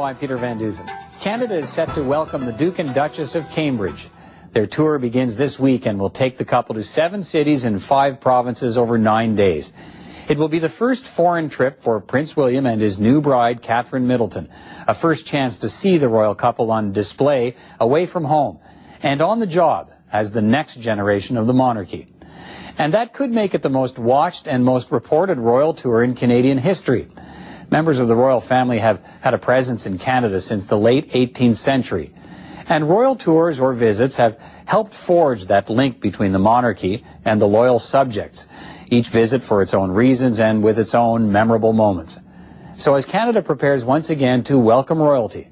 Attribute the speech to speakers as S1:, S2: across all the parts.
S1: I'm Peter Van Dusen. Canada is set to welcome the Duke and Duchess of Cambridge. Their tour begins this week and will take the couple to 7 cities in 5 provinces over 9 days. It will be the first foreign trip for Prince William and his new bride, Catherine Middleton, a first chance to see the royal couple on display away from home and on the job as the next generation of the monarchy. And that could make it the most watched and most reported royal tour in Canadian history. Members of the royal family have had a presence in Canada since the late 18th century. And royal tours or visits have helped forge that link between the monarchy and the loyal subjects, each visit for its own reasons and with its own memorable moments. So as Canada prepares once again to welcome royalty,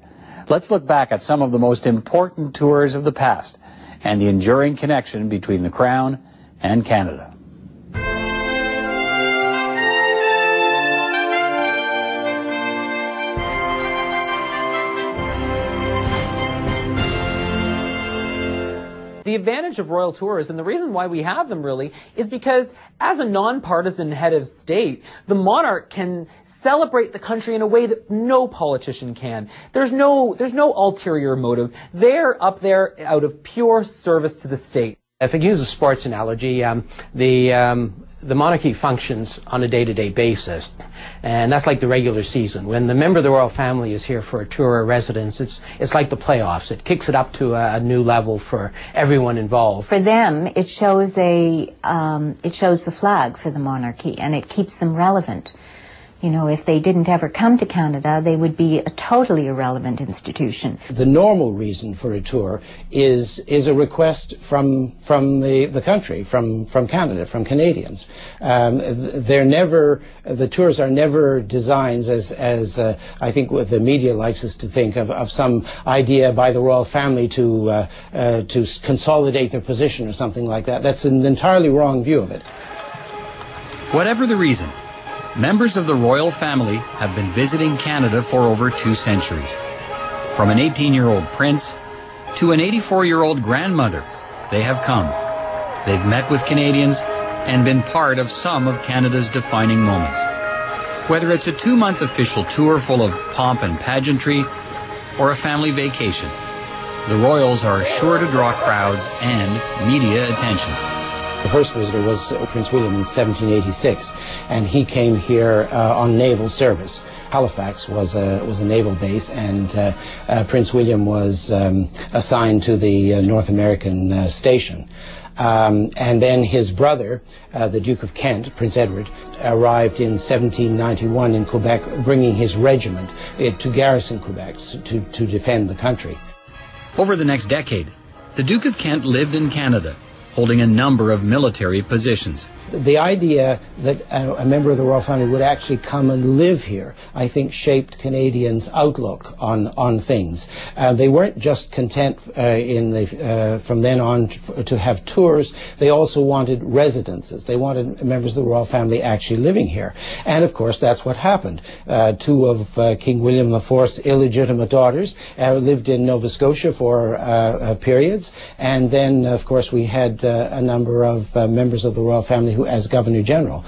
S1: let's look back at some of the most important tours of the past and the enduring connection between the Crown and Canada.
S2: The advantage of royal tours, and the reason why we have them really, is because as a nonpartisan head of state, the monarch can celebrate the country in a way that no politician can. There's no ulterior motive. They're up there out of pure service to the state.
S3: If I use a sports analogy, the monarchy functions on a day-to-day basis, and that's like the regular season. When the member of the royal family is here for a tour or residence, it's like the playoffs. It kicks it up to a new level for everyone involved.
S4: For them, it shows the flag for the monarchy, and it keeps them relevant. You know, if they didn't ever come to Canada, they would be a totally irrelevant institution.
S5: The normal reason for a tour is a request from the country, from Canada, from Canadians. The tours are never designed as I think what the media likes us to think of some idea by the royal family to consolidate their position or something like that. That's an entirely wrong view of it.
S1: Whatever the reason, members of the royal family have been visiting Canada for over 2 centuries. From an 18-year-old prince to an 84-year-old grandmother, they have come. They've met with Canadians and been part of some of Canada's defining moments. Whether it's a 2-month official tour full of pomp and pageantry or a family vacation, the royals are sure to draw crowds and media attention.
S5: The first visitor was Prince William in 1786, and he came here on naval service. Halifax was a naval base, and Prince William was assigned to the North American station. And then his brother, the Duke of Kent, Prince Edward, arrived in 1791 in Quebec, bringing his regiment to garrison Quebec to defend the country.
S1: Over the next decade, the Duke of Kent lived in Canada, holding a number of military positions.
S5: The idea that a member of the royal family would actually come and live here, I think, shaped Canadians' outlook on things. They weren't just content from then on to have tours. They also wanted residences. They wanted members of the royal family actually living here. And, of course, that's what happened. 2 of King William IV's illegitimate daughters lived in Nova Scotia for periods. And then, of course, we had a number of members of the royal family who, as Governor General,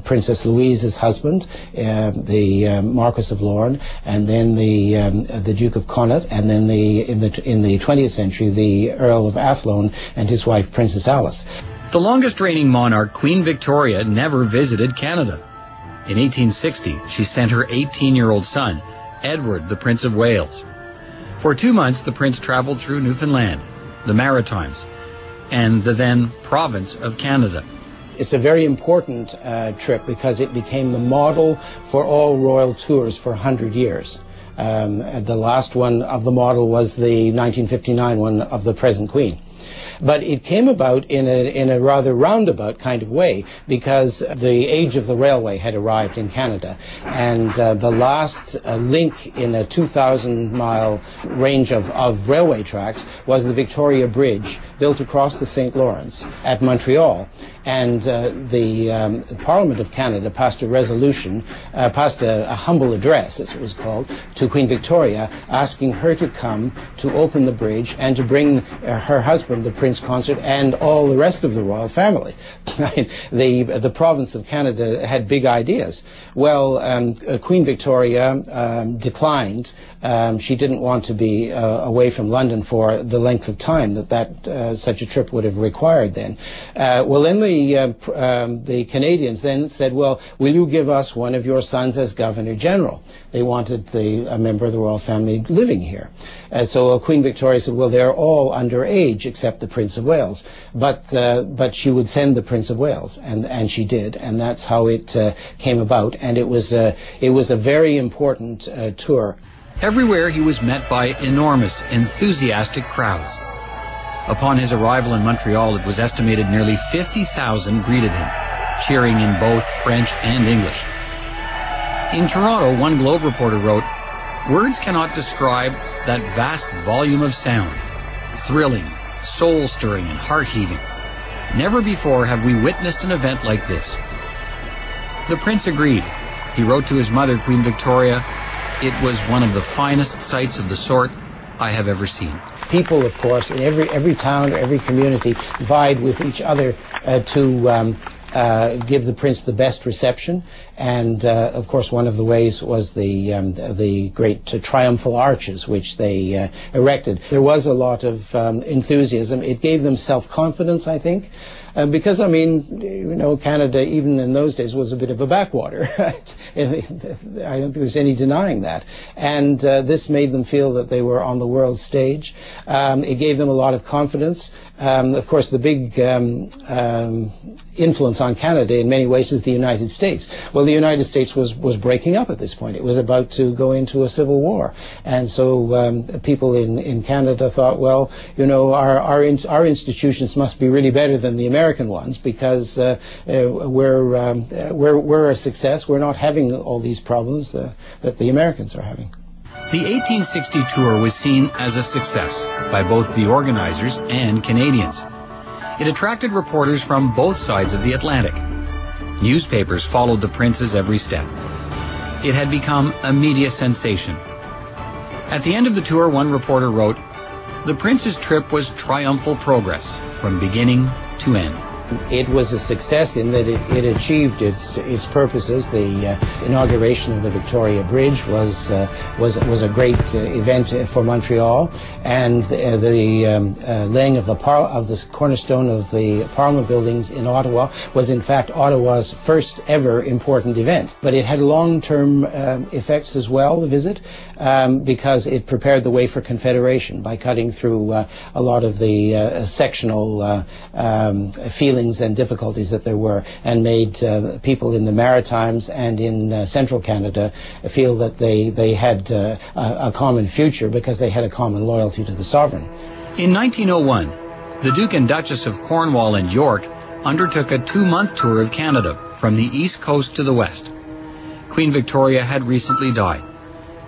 S5: Princess Louise's husband, the Marquis of Lorne, and then the Duke of Connaught, and then in the 20th century the Earl of Athlone and his wife Princess Alice.
S1: The longest reigning monarch, Queen Victoria, never visited Canada. In 1860, she sent her 18-year-old son, Edward, the Prince of Wales. For 2 months, the prince traveled through Newfoundland, the Maritimes, and the then province of Canada.
S5: It's a very important trip because it became the model for all royal tours for 100 years. The last one of the model was the 1959 one of the present Queen. But it came about in a rather roundabout kind of way because the age of the railway had arrived in Canada, and the last link in a 2,000-mile range of railway tracks was the Victoria Bridge built across the St. Lawrence at Montreal. And the Parliament of Canada passed a resolution, passed a humble address, as it was called, to Queen Victoria, asking her to come to open the bridge and to bring her husband, the Prince Consort, and all the rest of the royal family. The province of Canada had big ideas. Well, Queen Victoria declined. She didn't want to be away from London for the length of time that such a trip would have required then. Well, then the Canadians then said, well, will you give us one of your sons as Governor General? They wanted a member of the royal family living here. So Queen Victoria said, well, they're all underage except the Prince of Wales. But she would send the Prince of Wales, and she did, and that's how it came about. And it was a very important tour.
S1: Everywhere he was met by enormous, enthusiastic crowds. Upon his arrival in Montreal, it was estimated nearly 50,000 greeted him, cheering in both French and English. In Toronto, one Globe reporter wrote, "Words cannot describe that vast volume of sound, thrilling, soul-stirring, and heart-heaving. Never before have we witnessed an event like this." The Prince agreed. He wrote to his mother, Queen Victoria, "It was one of the finest sights of the sort I have ever seen."
S5: People, of course, in every town, every community, vied with each other to give the prince the best reception. And of course, one of the ways was the great triumphal arches which they erected. There was a lot of enthusiasm. It gave them self-confidence, I think. Because, I mean, you know, Canada, even in those days, was a bit of a backwater. I don't think there's any denying that. And this made them feel that they were on the world stage. It gave them a lot of confidence. Of course, the big influence on Canada in many ways is the United States. Well, the United States was breaking up at this point. It was about to go into a civil war. And so people in Canada thought, well, you know, our institutions must be really better than the American ones, because we're a success. We're not having all these problems that the Americans are having.
S1: The 1860 tour was seen as a success by both the organizers and Canadians. It attracted reporters from both sides of the Atlantic. Newspapers followed the prince's every step. It had become a media sensation. At the end of the tour, one reporter wrote, "The prince's trip was triumphal progress from beginning to end."
S5: It was a success in that it achieved its purposes. The inauguration of the Victoria Bridge was a great event for Montreal, and the laying of the cornerstone of the Parliament buildings in Ottawa was in fact Ottawa's first ever important event. But it had long-term effects as well, the visit, because it prepared the way for Confederation by cutting through a lot of the sectional feelings and difficulties that there were, and made people in the Maritimes and in central Canada feel that they had a common future because they had a common loyalty to the sovereign.
S1: In 1901, the Duke and Duchess of Cornwall and York undertook a 2-month tour of Canada from the east coast to the west. Queen Victoria had recently died,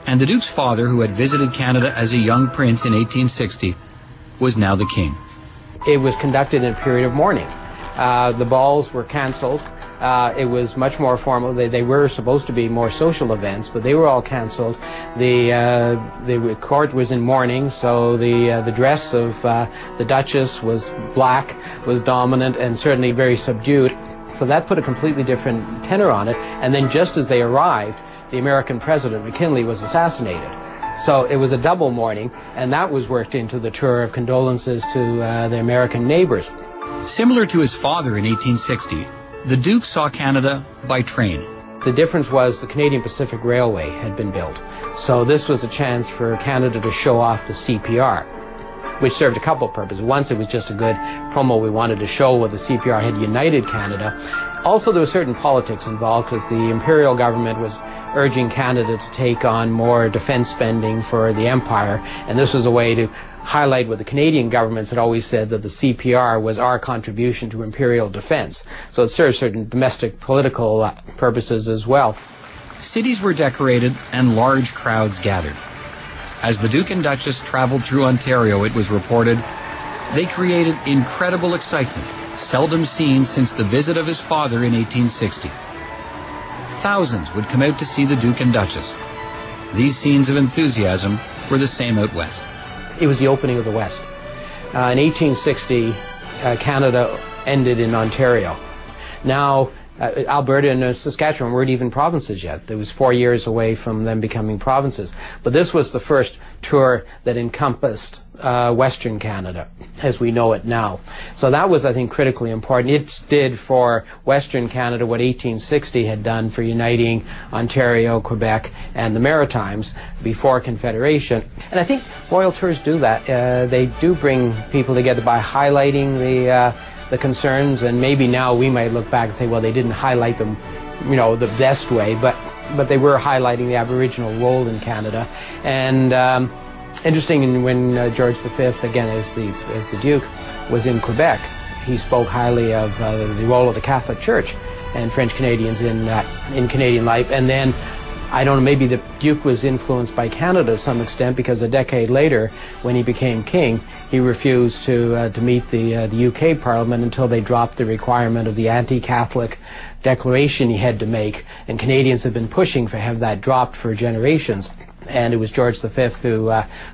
S1: and the Duke's father, who had visited Canada as a young prince in 1860, was now the king.
S3: It was conducted in a period of mourning. The balls were cancelled. It was much more formal. They were supposed to be more social events, but they were all cancelled. The court was in mourning, so the dress of the Duchess was black, was dominant, and certainly very subdued. So that put a completely different tenor on it. And then just as they arrived, the American president, McKinley, was assassinated. So it was a double mourning, and that was worked into the tour of condolences to the American neighbors.
S1: Similar to his father in 1860, the Duke saw Canada by train.
S3: The difference was the Canadian Pacific Railway had been built. So this was a chance for Canada to show off the CPR, which served a couple of purposes. Once, it was just a good promo. We wanted to show what the CPR had united Canada. Also, there was certain politics involved, because the imperial government was urging Canada to take on more defense spending for the empire, and this was a way to highlight what the Canadian governments had always said, that the CPR was our contribution to imperial defense. So it served certain domestic political purposes as well.
S1: Cities were decorated and large crowds gathered. As the Duke and Duchess traveled through Ontario, it was reported, They created incredible excitement, seldom seen since the visit of his father in 1860. Thousands would come out to see the Duke and Duchess. These scenes of enthusiasm were the same out west.
S3: It was the opening of the West. In 1860, Canada ended in Ontario. Now, Alberta and Saskatchewan weren't even provinces yet. It was 4 years away from them becoming provinces. But this was the first tour that encompassed Western Canada as we know it now. So that was, I think, critically important. It did for Western Canada what 1860 had done for uniting Ontario, Quebec, and the Maritimes before Confederation. And I think royal tours do that. They do bring people together by highlighting the concerns, and maybe now we might look back and say, well, they didn't highlight them, you know, the best way, but they were highlighting the Aboriginal role in Canada. And interesting, when George V, again as the Duke, was in Quebec, he spoke highly of the role of the Catholic Church and French Canadians in Canadian life. And then, I don't know, maybe the Duke was influenced by Canada to some extent, because a decade later, when he became king, he refused to meet the UK Parliament until they dropped the requirement of the anti-Catholic declaration he had to make. And Canadians have been pushing to have that dropped for generations. And it was George V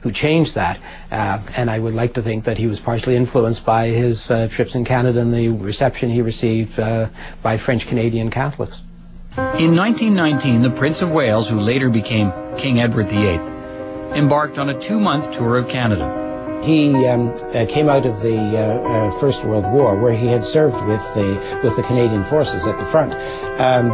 S3: who changed that. And I would like to think that he was partially influenced by his trips in Canada and the reception he received by French-Canadian Catholics.
S1: In 1919, the Prince of Wales, who later became King Edward VIII, embarked on a 2-month tour of Canada.
S5: He came out of the First World War, where he had served with the Canadian forces at the front,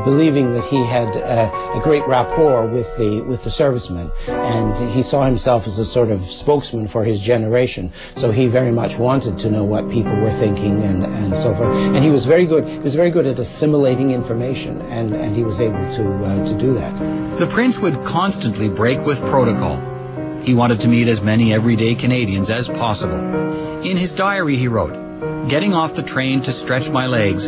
S5: believing that he had a great rapport with the servicemen, and he saw himself as a sort of spokesman for his generation. So he very much wanted to know what people were thinking and so forth. And he was very good. He was very good at assimilating information, and he was able to do that.
S1: The Prince would constantly break with protocol. He wanted to meet as many everyday Canadians as possible. In his diary he wrote, "Getting off the train to stretch my legs,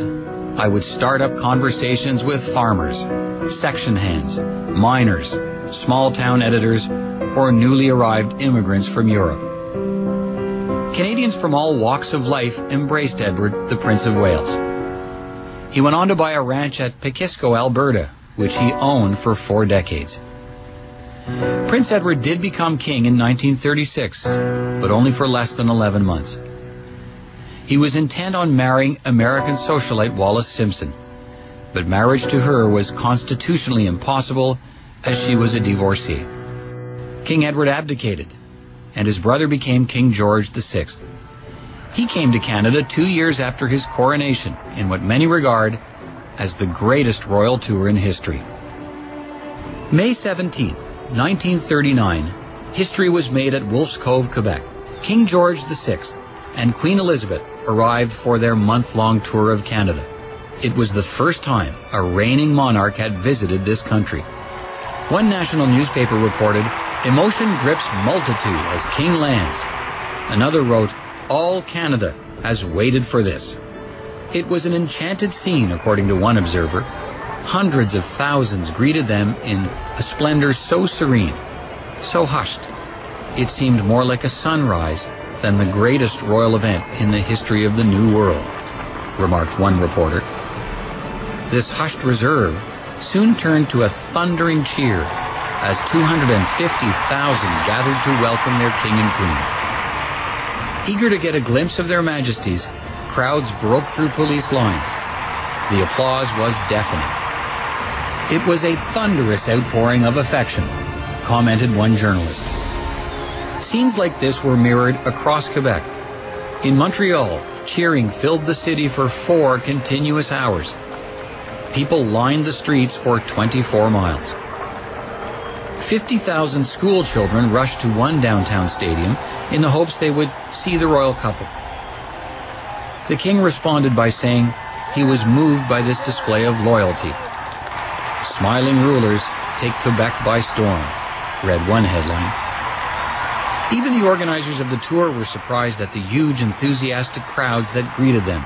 S1: I would start up conversations with farmers, section hands, miners, small-town editors, or newly arrived immigrants from Europe." Canadians from all walks of life embraced Edward, the Prince of Wales. He went on to buy a ranch at Pekisco, Alberta, which he owned for 4 decades. Prince Edward did become king in 1936, but only for less than 11 months. He was intent on marrying American socialite Wallis Simpson, but marriage to her was constitutionally impossible as she was a divorcee. King Edward abdicated, and his brother became King George VI. He came to Canada 2 years after his coronation in what many regard as the greatest royal tour in history. May 17th, 1939, history was made at Wolfe's Cove, Quebec. King George VI and Queen Elizabeth arrived for their month-long tour of Canada. It was the first time a reigning monarch had visited this country. One national newspaper reported, "Emotion grips multitude as King lands." Another wrote, "All Canada has waited for this." It was an enchanted scene, according to one observer. Hundreds of thousands greeted them in a splendor so serene, so hushed, it seemed more like a sunrise than the greatest royal event in the history of the New World, remarked one reporter. This hushed reserve soon turned to a thundering cheer as 250,000 gathered to welcome their king and queen. Eager to get a glimpse of their majesties, crowds broke through police lines. The applause was deafening. "It was a thunderous outpouring of affection," commented one journalist. Scenes like this were mirrored across Quebec. In Montreal, cheering filled the city for 4 continuous hours. People lined the streets for 24 miles. 50,000 school children rushed to one downtown stadium in the hopes they would see the royal couple. The king responded by saying he was moved by this display of loyalty. "Smiling rulers take Quebec by storm," read one headline. Even the organizers of the tour were surprised at the huge, enthusiastic crowds that greeted them.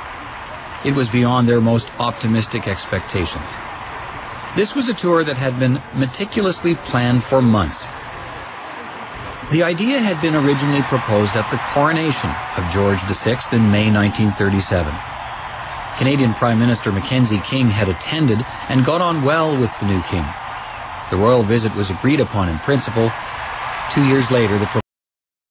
S1: It was beyond their most optimistic expectations. This was a tour that had been meticulously planned for months. The idea had been originally proposed at the coronation of George VI in May 1937. Canadian Prime Minister Mackenzie King had attended and got on well with the new king. The royal visit was agreed upon in principle. 2 years later, the